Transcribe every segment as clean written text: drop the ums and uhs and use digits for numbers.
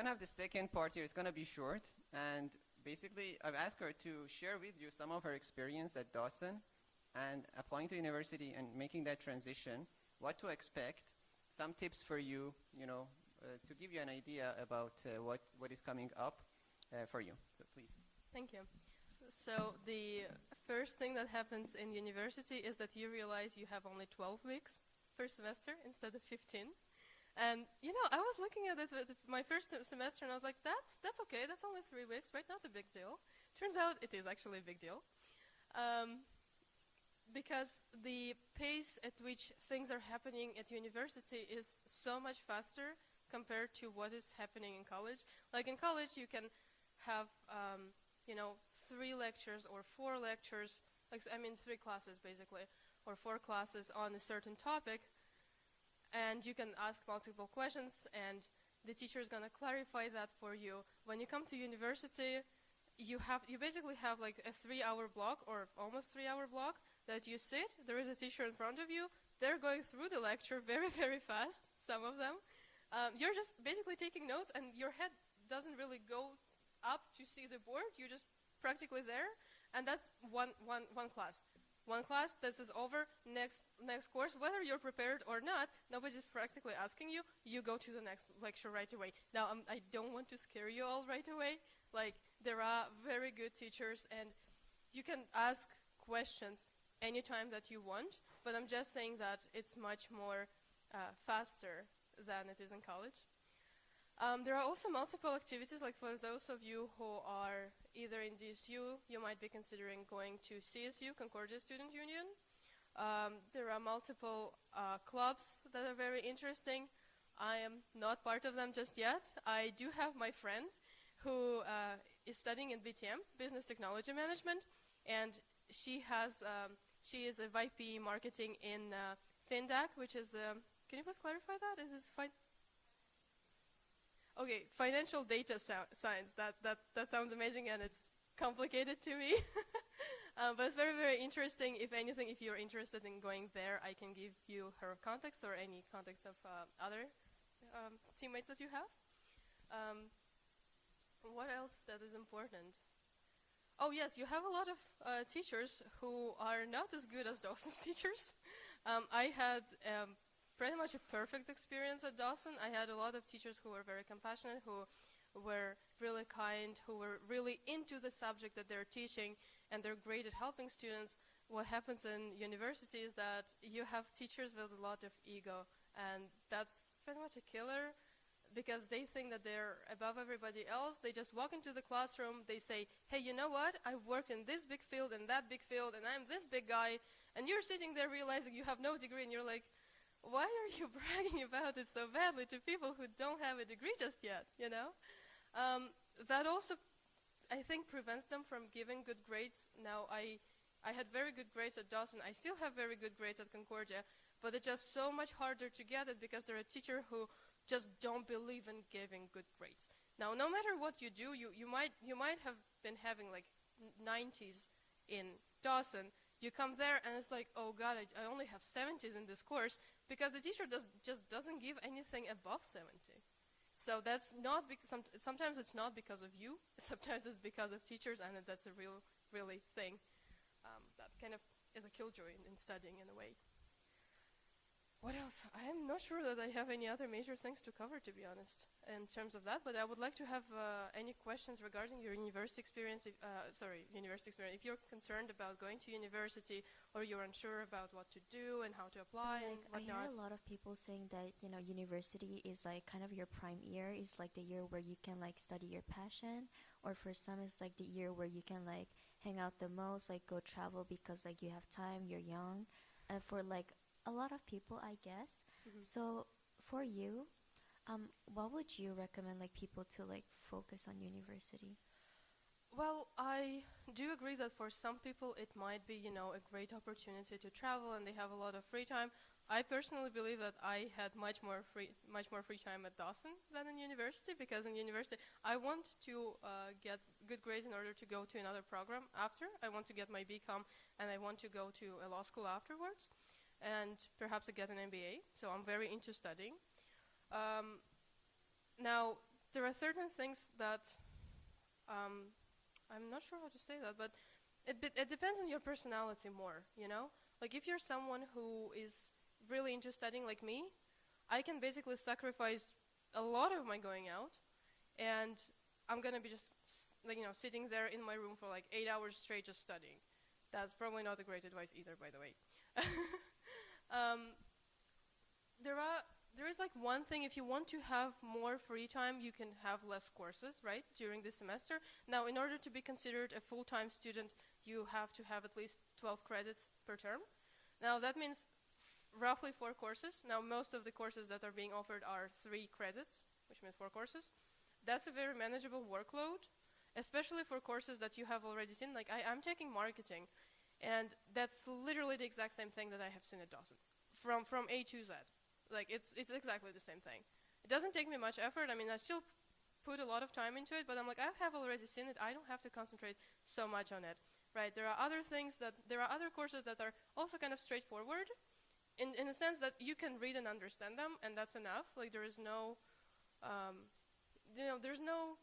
don't have the second part here. It's going to be short. And basically, I've asked her to share with you some of her experience at Dawson and applying to university and making that transition, what to expect, some tips for you, to give you an idea about what is coming up for you. So please. Thank you. So the first thing that happens in university is that you realize you have only 12 weeks per semester instead of 15. And, I was looking at it with my first semester and I was like, that's okay. That's only 3 weeks, right? Not a big deal. Turns out it is actually a big deal. Because the pace at which things are happening at university is so much faster compared to what is happening in college. Like in college, you can have, 3 lectures or 4 lectures, 3 classes basically, or 4 classes on a certain topic. And you can ask multiple questions, and the teacher is going to clarify that for you. When you come to university, you basically have like a 3-hour block or almost 3-hour block that you sit. There is a teacher in front of you. They're going through the lecture very, very fast, some of them. You're just basically taking notes, and your head doesn't really go up to see the board. You're just practically there, and that's one class. One class, this is over, next course, whether you're prepared or not, nobody's practically asking you, you go to the next lecture right away. Now, I don't want to scare you all right away. Like, there are very good teachers, and you can ask questions anytime that you want, but I'm just saying that it's much more faster than it is in college. There are also multiple activities, like for those of you who are either in DSU, you might be considering going to CSU, Concordia Student Union. There are multiple clubs that are very interesting. I am not part of them just yet. I do have my friend who is studying in BTM, Business Technology Management, and she is a VP marketing in FinDAC, which is, can you please clarify that? Is this fine? Okay, financial data science. That sounds amazing, and it's complicated to me. But it's very, very interesting. If anything, if you're interested in going there, I can give you her contacts or any contacts of other teammates that you have. What else that is important? Oh, yes, you have a lot of teachers who are not as good as Dawson's teachers. I had pretty much a perfect experience at Dawson. I had a lot of teachers who were very compassionate, who were really kind, who were really into the subject that they're teaching, and they're great at helping students. What happens in university is that you have teachers with a lot of ego, and that's pretty much a killer because they think that they're above everybody else. They just walk into the classroom, they say, hey, you know what? I've worked in this big field and that big field, and I'm this big guy, and you're sitting there realizing you have no degree, and you're like, why are you bragging about it so badly to people who don't have a degree just yet, That also, I think, prevents them from giving good grades. Now, I had very good grades at Dawson. I still have very good grades at Concordia, but it's just so much harder to get it because there are teachers who just don't believe in giving good grades. Now, no matter what you do, you might have been having like 90s in Dawson. You come there and it's like, oh God, I only have 70s in this course because the teacher just doesn't give anything above 70. So that's not because sometimes it's not because of you. Sometimes it's because of teachers, and that's a really thing that kind of is a killjoy in studying in a way. What else? I am not sure that I have any other major things to cover, to be honest, in terms of that. But I would like to have any questions regarding your university experience. If you're concerned about going to university or you're unsure about what to do and how to apply and whatnot. I hear a lot of people saying that university is like kind of your prime year. It's like the year where you can like study your passion, or for some it's like the year where you can like hang out the most, like go travel because like you have time, you're young, and for like a lot of people, I guess. Mm-hmm. So for you, what would you recommend like people to like focus on university? Well, I do agree that for some people it might be, a great opportunity to travel and they have a lot of free time. I personally believe that I had much more free time at Dawson than in university, because in university I want to get good grades in order to go to another program after. I want to get my BCom and I want to go to a law school afterwards and perhaps get an MBA. So I'm very into studying. Now, there are certain things that I'm not sure how to say that, but it depends on your personality more, you know? Like if you're someone who is really into studying like me, I can basically sacrifice a lot of my going out, and I'm gonna be just like, you know, sitting there in my room for like 8 hours straight just studying. That's probably not a great advice either, by the way. There is like one thing, if you want to have more free time, you can have less courses, right, during the semester. Now, in order to be considered a full-time student, you have to have at least 12 credits per term. Now, that means roughly 4 courses. Now, most of the courses that are being offered are 3 credits, which means 4 courses. That's a very manageable workload, especially for courses that you have already seen. Like, I'm taking marketing, and that's literally the exact same thing that I have seen at Dawson, from A to Z. Like, it's exactly the same thing. It doesn't take me much effort. I mean, I still put a lot of time into it, but I'm like, I have already seen it. I don't have to concentrate so much on it, right? There are other courses that are also kind of straightforward, in the sense that you can read and understand them, and that's enough. Like, there is no, there's no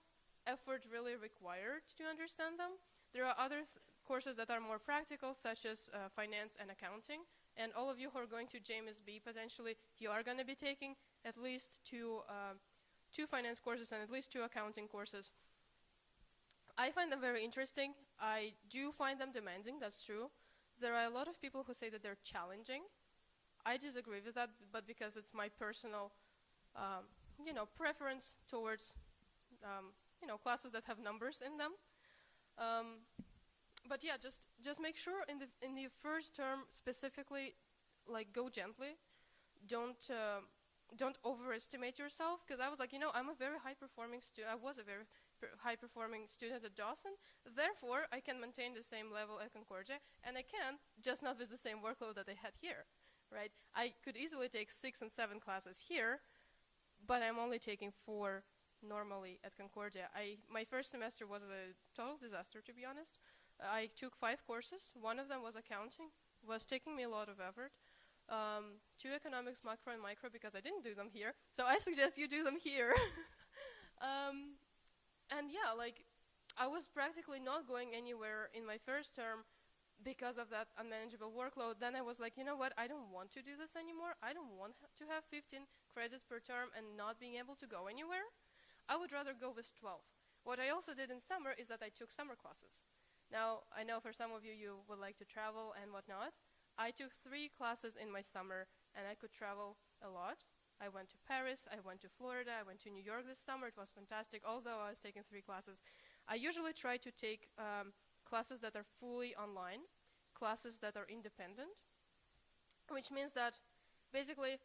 effort really required to understand them. There are other courses that are more practical, such as finance and accounting. And all of you who are going to JMSB, potentially, you are going to be taking at least two finance courses and at least 2 accounting courses. I find them very interesting. I do find them demanding, that's true. There are a lot of people who say that they're challenging. I disagree with that, but because it's my personal, preference towards, classes that have numbers in them. But yeah, just make sure in the first term specifically, like, go gently. Don't overestimate yourself, because I was like, I'm a very high-performing student. I was a very high-performing student at Dawson. Therefore, I can maintain the same level at Concordia, and I can, just not with the same workload that I had here, right? I could easily take 6 and 7 classes here, but I'm only taking 4 normally at Concordia. My first semester was a total disaster, to be honest. I took 5 courses. One of them was accounting. Was taking me a lot of effort. 2 economics, macro and micro, because I didn't do them here. So I suggest you do them here. And yeah, like, I was practically not going anywhere in my first term because of that unmanageable workload. Then I was like, you know what? I don't want to do this anymore. I don't want to have 15 credits per term and not being able to go anywhere. I would rather go with 12. What I also did in summer is that I took summer classes. Now, I know for some of you, you would like to travel and whatnot. I took 3 classes in my summer, and I could travel a lot. I went to Paris, I went to Florida, I went to New York this summer. It was fantastic, although I was taking 3 classes. I usually try to take classes that are fully online, classes that are independent, which means that basically,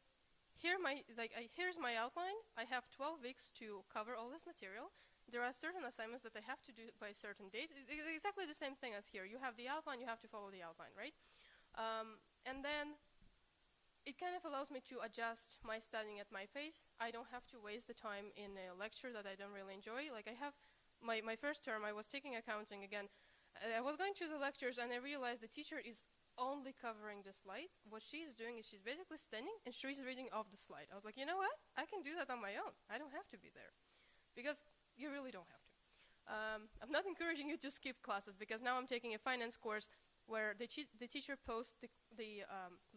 here's my outline. I have 12 weeks to cover all this material. There are certain assignments that I have to do by a certain date. It's exactly the same thing as here. You have the outline, you have to follow the outline, right? And then it kind of allows me to adjust my studying at my pace. I don't have to waste the time in a lecture that I don't really enjoy. Like, I have my first term, I was taking accounting again. I was going to the lectures, and I realized the teacher is only covering the slides. What she is doing is she's basically standing, and she's reading off the slide. I was like, you know what? I can do that on my own. I don't have to be there. Because you really don't have to. I'm not encouraging you to skip classes, because now I'm taking a finance course where the teacher posts the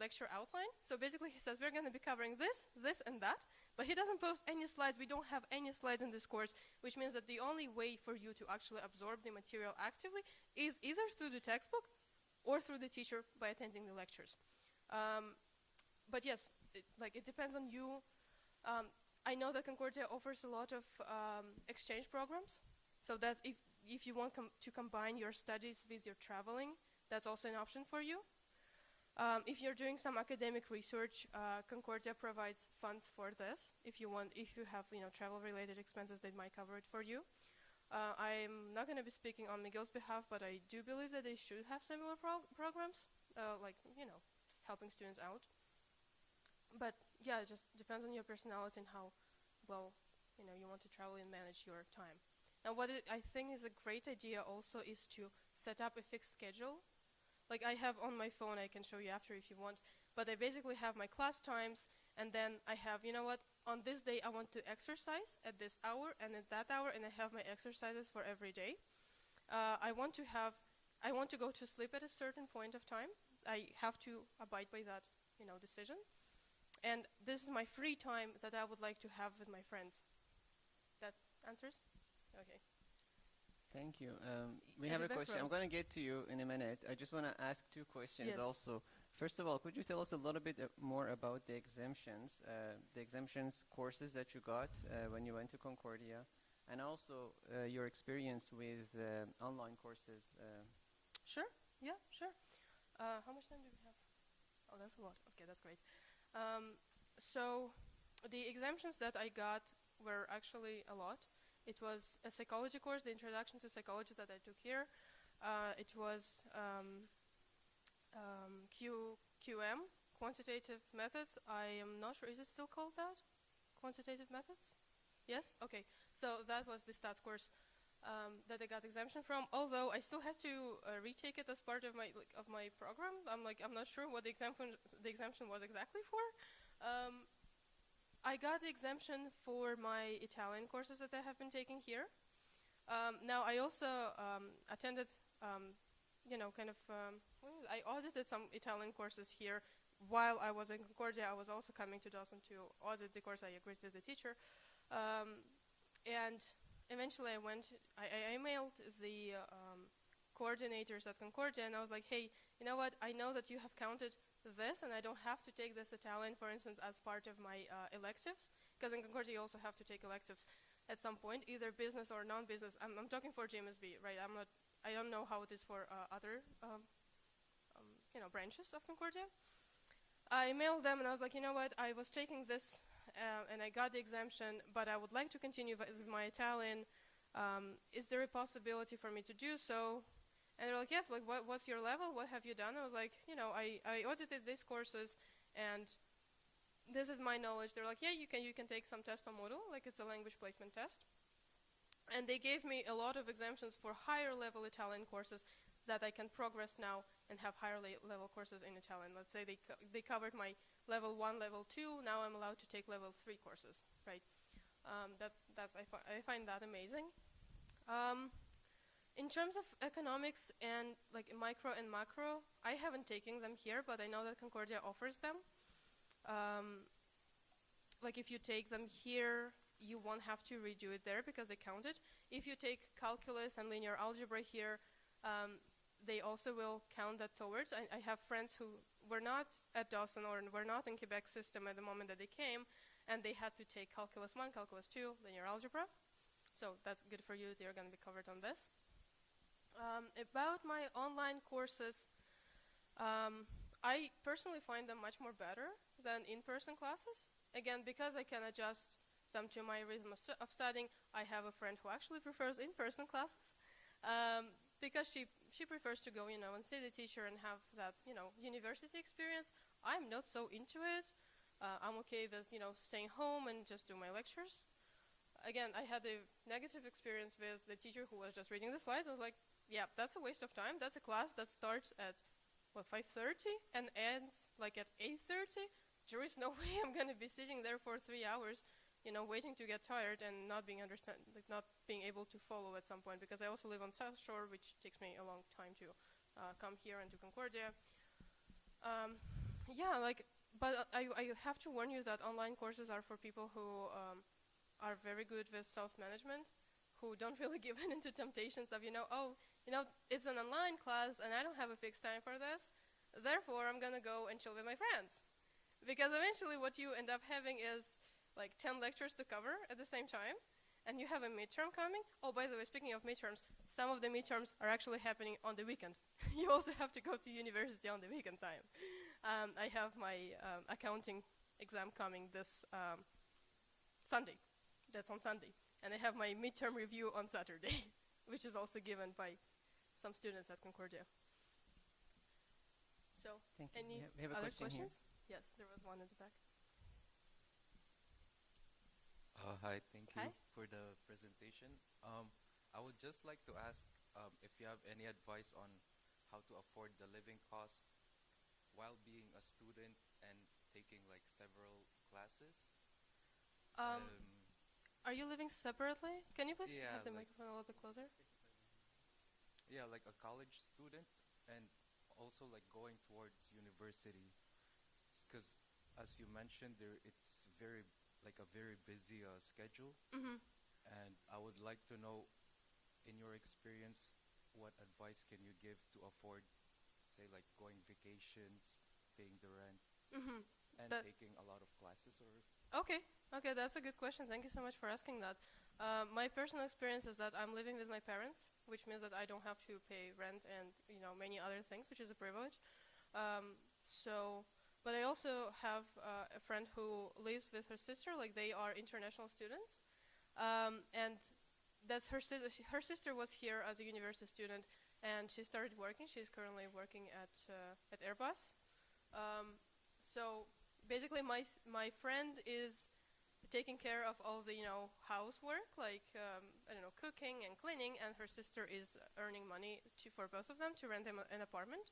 lecture outline. So basically he says, we're going to be covering this, this, and that, but he doesn't post any slides. We don't have any slides in this course, which means that the only way for you to actually absorb the material actively is either through the textbook or through the teacher by attending the lectures. But yes, it depends on you. I know that Concordia offers a lot of exchange programs. So that's if you want to combine your studies with your traveling, that's also an option for you. If you're doing some academic research, Concordia provides funds for this. If you have travel-related expenses, they might cover it for you. I'm not going to be speaking on Miguel's behalf, but I do believe that they should have similar programs, helping students out. But yeah, it just depends on your personality and how well you want to travel and manage your time. Now, what I think is a great idea also is to set up a fixed schedule. Like, I have on my phone, I can show you after if you want, but I basically have my class times, and then I have, on this day I want to exercise at this hour and at that hour, and I have my exercises for every day. I want to go to sleep at a certain point of time. I have to abide by that, decision. And this is my free time that I would like to have with my friends. That answers? Okay. Thank you. We have a question. I'm going to get to you in a minute. I just want to ask two questions also. First of all, could you tell us a little bit more about the exemptions courses that you got when you went to Concordia, and also your experience with online courses? Sure. Yeah, sure. How much time do we have? Oh, that's a lot. Okay, that's great. So the exemptions that I got were actually a lot. It was a psychology course, the introduction to psychology that I took here. It was QM, quantitative methods. I am not sure, is it still called that? Quantitative methods? Yes? Okay. So that was the stats course that I got exemption from, although I still had to retake it as part of my program. I'm not sure what the exemption was exactly for. I got the exemption for my Italian courses that I have been taking here. Now I also attended, I audited some Italian courses here while I was in Concordia. I was also coming to Dawson to audit the course. I agreed with the teacher. And eventually I emailed the coordinators at Concordia, and I was like, hey, you know what? I know that you have counted this, and I don't have to take this Italian, for instance, as part of my electives, because in Concordia you also have to take electives at some point, either business or non-business. I'm talking for GMSB, right? I don't know how it is for other branches of Concordia. I emailed them and I was like, you know what? I was taking this and I got the exemption, but I would like to continue with my Italian. Is there a possibility for me to do so? And they're like, yes, like, what's your level? What have you done? I was like, I audited these courses, and this is my knowledge. They're like, yeah, you can take some test on Moodle, like it's a language placement test. And they gave me a lot of exemptions for higher level Italian courses that I can progress now and have higher level courses in Italian. Let's say they covered my level 1, level 2. Now I'm allowed to take level 3 courses, right? I find that amazing. In terms of economics and like micro and macro, I haven't taken them here, but I know that Concordia offers them. Like if you take them here, you won't have to redo it there because they count it. If you take calculus and linear algebra here, they also will count that towards. I have friends who were not at Dawson or were not in Quebec system at the moment that they came, and they had to take calculus 1, calculus 2, linear algebra. So that's good for you. They're going to be covered on this. About my online courses, I personally find them much more better than in-person classes. Again, because I can adjust them to my rhythm of studying. I have a friend who actually prefers in-person classes because she prefers to go, and see the teacher and have that, university experience. I'm not so into it. I'm okay with, staying home and just do my lectures. Again, I had a negative experience with the teacher who was just reading the slides. I was like, yeah, that's a waste of time. That's a class that starts at, 5:30 and ends like at 8:30. There is no way I'm going to be sitting there for 3 hours, waiting to get tired and not being able to follow at some point, because I also live on South Shore, which takes me a long time to come here and to Concordia. But I have to warn you that online courses are for people who are very good with self-management, who don't really give in into temptations of, it's an online class and I don't have a fixed time for this, therefore I'm going to go and chill with my friends. Because eventually what you end up having is like 10 lectures to cover at the same time, and you have a midterm coming. Oh, by the way, speaking of midterms, some of the midterms are actually happening on the weekend. You also have to go to university on the weekend time. I have my accounting exam coming this Sunday. That's on Sunday. And I have my midterm review on Saturday, which is also given by some students at Concordia. So, any we have a other question questions? Yes, there was one in the back. Hi, thank Hi. you for the presentation. I would just like to ask if you have any advice on how to afford the living cost while being a student and taking like several classes. Um, are you living separately? Can you please Yeah, have the like microphone a little bit closer? yeah, like a college student, and also like going towards university. Because as you mentioned, it's like a very busy schedule, Mm-hmm. and I would like to know, in your experience, what advice can you give to afford, say, like going vacations, paying the rent, Mm-hmm. and That taking a lot of classes, or Okay, okay, that's a good question. Thank you so much for asking that. My personal experience is that I'm living with my parents, which means that I don't have to pay rent and many other things, which is a privilege. So, but I also have a friend who lives with her sister. Like they are international students, and that's her sister. Her sister was here as a university student, and she started working. She's currently working at Airbus. So basically my friend is taking care of all the housework, like I don't know, cooking and cleaning, and her sister is earning money for both of them to rent them an apartment.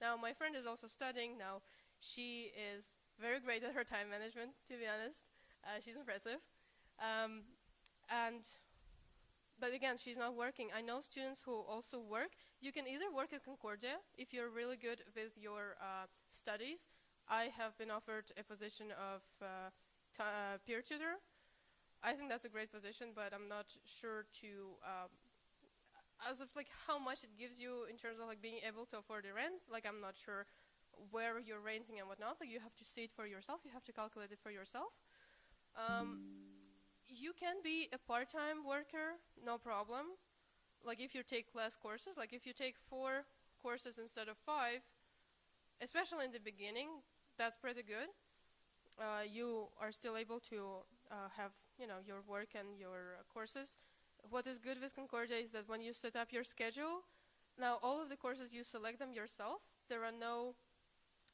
Now my friend is also studying. Now she is very great at her time management, to be honest. She's impressive, um, and but again, she's not working. I know students who also work. You can either work at Concordia if you're really good with your studies. I have been offered a position of peer tutor. I think that's a great position, but I'm not sure as of like how much it gives you in terms of like being able to afford the rent. Like I'm not sure where you're renting and whatnot. Like you have to see it for yourself. You have to calculate it for yourself. You can be a part-time worker, no problem. Like if you take less courses, like if you take 4 courses instead of 5, especially in the beginning, that's pretty good. You are still able to have your work and your courses. What is good with Concordia is that when you set up your schedule, now all of the courses you select them yourself. There are no,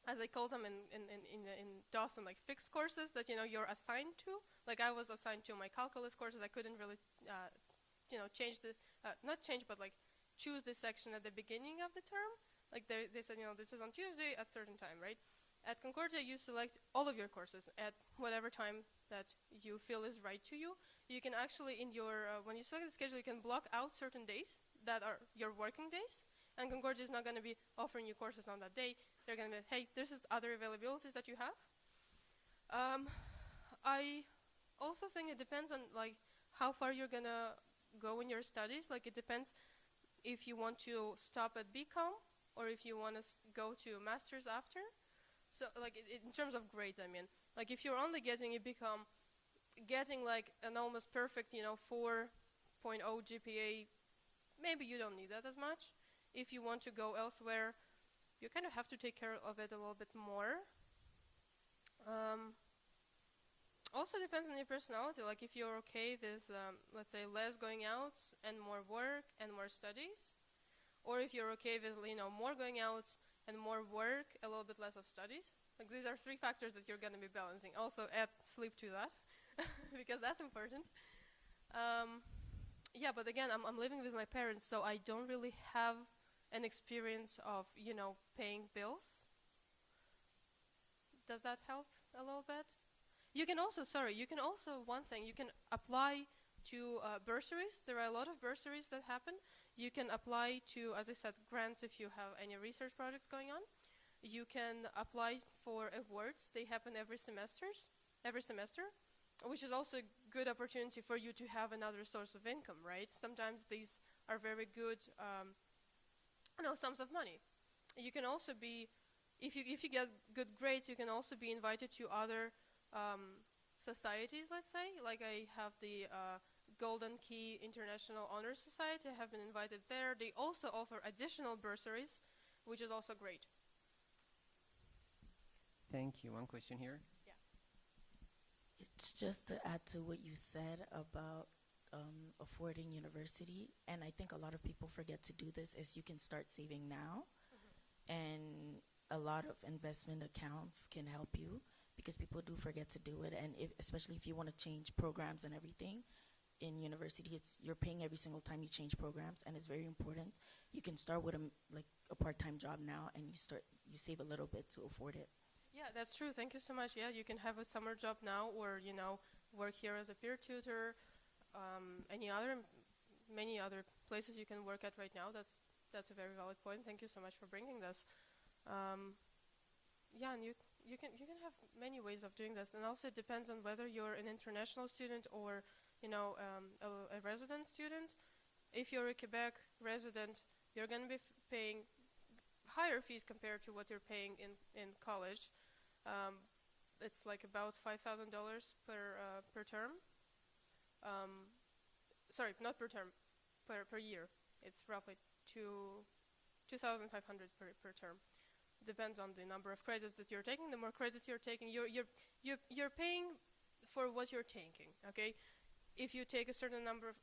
as I call them in Dawson, like fixed courses that you're assigned to. Like I was assigned to my calculus courses. I couldn't really change not change, but like choose the section at the beginning of the term. Like they said, this is on Tuesday at certain time, right? At Concordia, you select all of your courses at whatever time that you feel is right to you. You can actually, in your when you select the schedule, you can block out certain days that are your working days. And Concordia is not going to be offering you courses on that day. They're going to be, hey, this is other availabilities that you have. I also think it depends on like how far you're going to go in your studies. Like it depends if you want to stop at BCom or if you want to go to a master's after. So like in terms of grades, I mean, like if you're only getting a BCom, getting like an almost perfect 4.0 GPA, maybe you don't need that as much. If you want to go elsewhere, you kind of have to take care of it a little bit more. Also depends on your personality. Like if you're okay with, let's say, less going out and more work and more studies, or if you're okay with more going out and more work, a little bit less of studies. Like these are 3 factors that you're going to be balancing. Also add sleep to that because that's important. Yeah, but again, I'm living with my parents, so I don't really have an experience of paying bills. Does that help a little bit? You can also, one thing, you can apply to bursaries. There are a lot of bursaries that happen. You can apply to, as I said, grants if you have any research projects going on. You can apply for awards. They happen every semester, which is also a good opportunity for you to have another source of income, right? Sometimes these are very good sums of money. You can also be, if you get good grades, you can also be invited to other societies, let's say. Like I have the Golden Key International Honor Society. I have been invited there. They also offer additional bursaries, which is also great. Thank you. One question here. Yeah. It's just to add to what you said about affording university, and I think a lot of people forget to do this, is you can start saving now, and a lot of investment accounts can help you because people do forget to do it, and especially if you want to change programs and everything in university, you're paying every single time you change programs, and it's very important. You can start with a part-time job now, and you save a little bit to afford it. Yeah, that's true. Thank you so much. Yeah, you can have a summer job now, or work here as a peer tutor, many other places you can work at right now. That's a very valid point. Thank you so much for bringing this. Yeah, and you can have many ways of doing this, and also it depends on whether you're an international student or a resident student. If you're a Quebec resident, you're going to be paying higher fees compared to what you're paying in college. It's like about $5,000 per term. Sorry, not per term, per year. It's roughly $2,500 per term. Depends on the number of credits that you're taking. The more credits you're taking, you're paying for what you're taking. Okay, if you take a certain number of,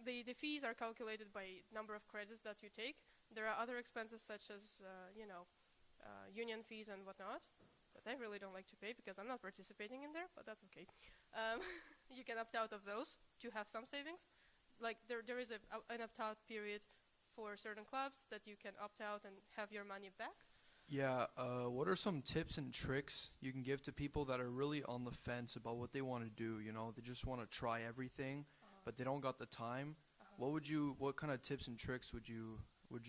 the fees are calculated by number of credits that you take. There are other expenses such as union fees and whatnot that I really don't like to pay because I'm not participating in there, but that's okay. You can opt out of those to have some savings. Like there is an opt-out period for certain clubs that you can opt out and have your money back. Yeah, what are some tips and tricks you can give to people that are really on the fence about what they want to do? You know, they just want to try everything, but they don't got the time. What kind of tips and tricks would you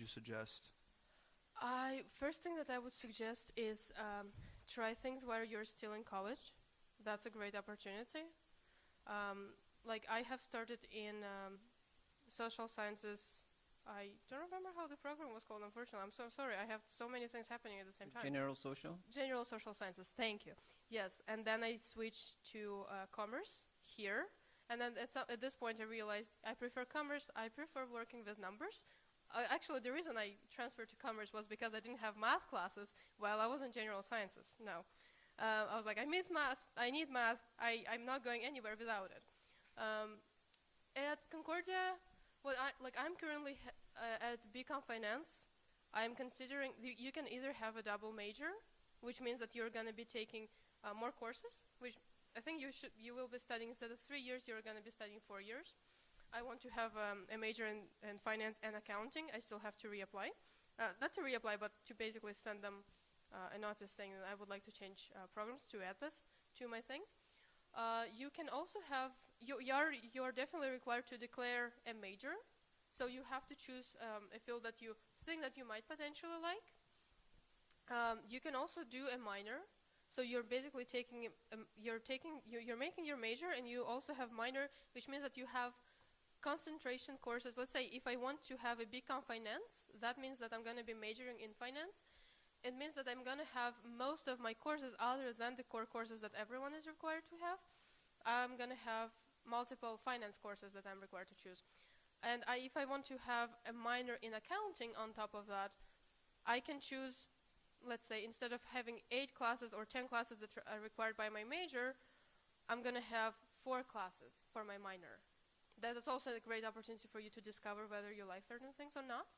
suggest? First thing that I would suggest is try things while you're still in college. That's a great opportunity. Like I have started in social sciences. I don't remember how the program was called, unfortunately. I'm so sorry. I have so many things happening at the same time. General social? General social sciences, thank you. Yes, and then I switched to commerce here. And then at this point I realized I prefer commerce. I prefer working with numbers. Actually, the reason I transferred to commerce was because I didn't have math classes while I was in general sciences. No. I was like, I need math. I'm not going anywhere without it. At Concordia, I'm currently at BCom Finance. I'm considering you can either have a double major, which means that you're going to be taking more courses, which I think you will be studying instead of 3 years, you're going to be studying 4 years. I want to have a major in finance and accounting. I still have to reapply. Not to reapply, but to basically send them a notice saying that I would like to change programs to add this to my things. You can also have, you're definitely required to declare a major. So you have to choose a field that you think that you might potentially like. You can also do a minor. So you're basically you're making your major, and you also have minor, which means that you have concentration courses. Let's say if I want to have a BCom Finance, that means that I'm going to be majoring in finance. It means that I'm going to have most of my courses other than the core courses that everyone is required to have. I'm going to have multiple finance courses that I'm required to choose. And if I want to have a minor in accounting on top of that, I can choose, let's say, instead of having 8 classes or 10 classes that are required by my major, I'm going to have 4 classes for my minor. That is also a great opportunity for you to discover whether you like certain things or not.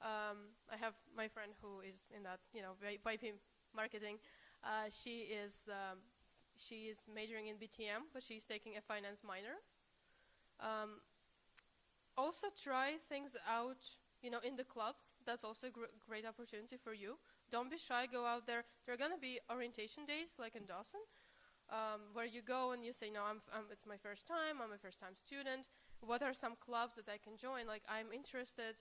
I have my friend who is in that, VIP marketing. She is majoring in BTM, but she's taking a finance minor. Also try things out, in the clubs. That's also a great opportunity for you. Don't be shy, go out there. There are going to be orientation days like in Dawson, where you go and you say, no, it's my first time, I'm a first-time student. What are some clubs that I can join? Like, I'm interested,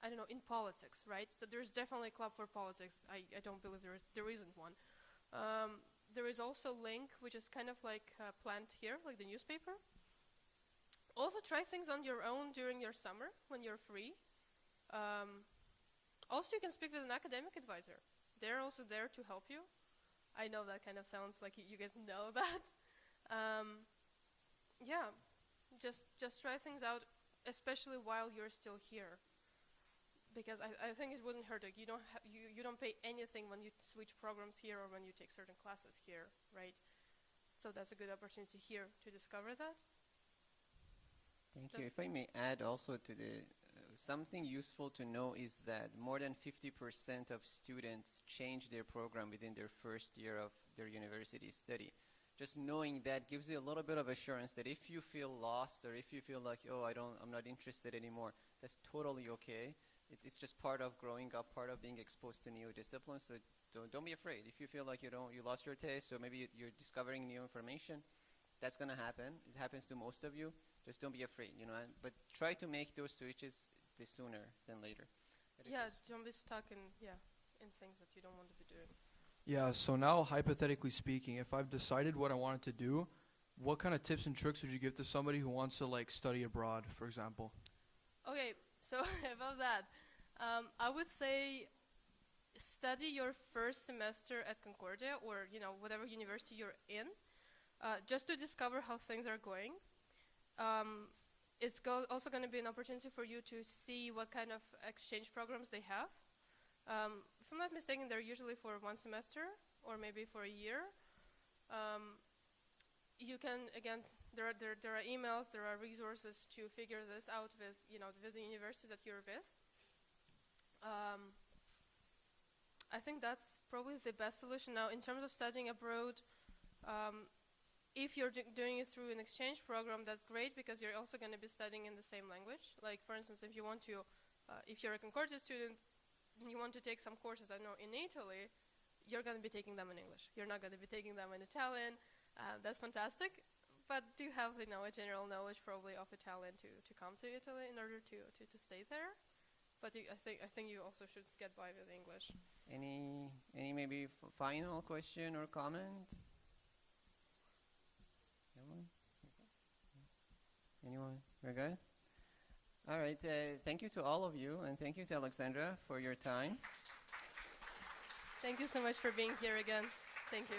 I don't know, in politics, right? So there's definitely a club for politics. I don't believe there isn't one. There is also Link, which is kind of like planned here, like the newspaper. Also try things on your own during your summer when you're free. Also, you can speak with an academic advisor. They're also there to help you. I know that kind of sounds like you guys know that. Yeah, just try things out, especially while you're still here, because I think it wouldn't hurt. Like you don't pay anything when you switch programs here or when you take certain classes here, right? So that's a good opportunity here to discover that. Thank you. If I may add also to the something useful to know is that more than 50% of students change their program within their first year of their university study. Just knowing that gives you a little bit of assurance that if you feel lost or if you feel like, I'm not interested anymore, that's totally okay. It's just part of growing up, part of being exposed to new disciplines. So don't be afraid. If you feel like you lost your taste, or maybe you're discovering new information, that's going to happen. It happens to most of you. Just don't be afraid, but try to make those switches the sooner than later. Yeah, don't be stuck in things that you don't want to be doing. Yeah, so now hypothetically speaking, if I've decided what I wanted to do, what kind of tips and tricks would you give to somebody who wants to like study abroad, for example? Okay, so about that, I would say study your first semester at Concordia or whatever university you're in, just to discover how things are going. It's also going to be an opportunity for you to see what kind of exchange programs they have. If I'm not mistaken, they're usually for 1 semester or maybe for a year. You can, again, there are emails, there are resources to figure this out with the university that you're with. I think that's probably the best solution. Now, in terms of studying abroad, if you're doing it through an exchange program, that's great because you're also going to be studying in the same language. Like, for instance, if you want to, if you're a Concordia student and you want to take some courses, I know, in Italy, you're going to be taking them in English. You're not going to be taking them in Italian. That's fantastic. But do have, a general knowledge probably of Italian to come to Italy in order to stay there. But I think you also should get by with English. Any maybe final question or comment? Anyone? We're good? All right. Thank you to all of you, and thank you to Alexandra for your time. Thank you so much for being here again. Thank you.